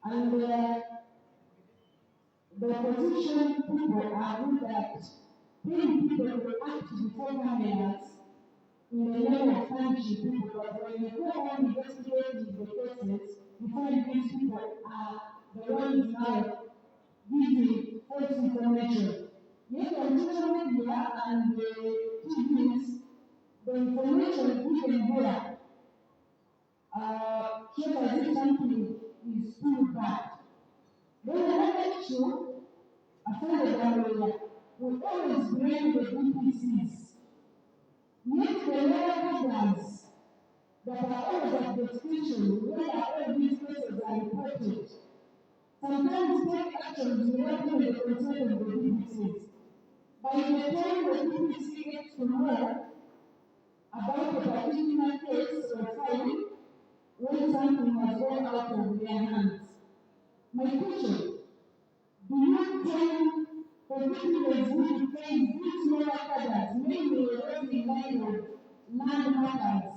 And the opposition people are good at paying people to act before cameras in the name of punishing people, but when you go on investigating the cases, you find these people are the ones now giving false information. Yet on social media and the TVs, the information given there shows as if something is too bad. Then another issue, I found that we always blame the DPCs. Yet the local guys that are always at the station where all these cases are reported sometimes take actions without the consent of the DPCs. By the time the DPC gets to know about a particular case or file, when something has gone out of their hands. My question, do you think particulars will face these smaller cadres, mainly around the line of land matters,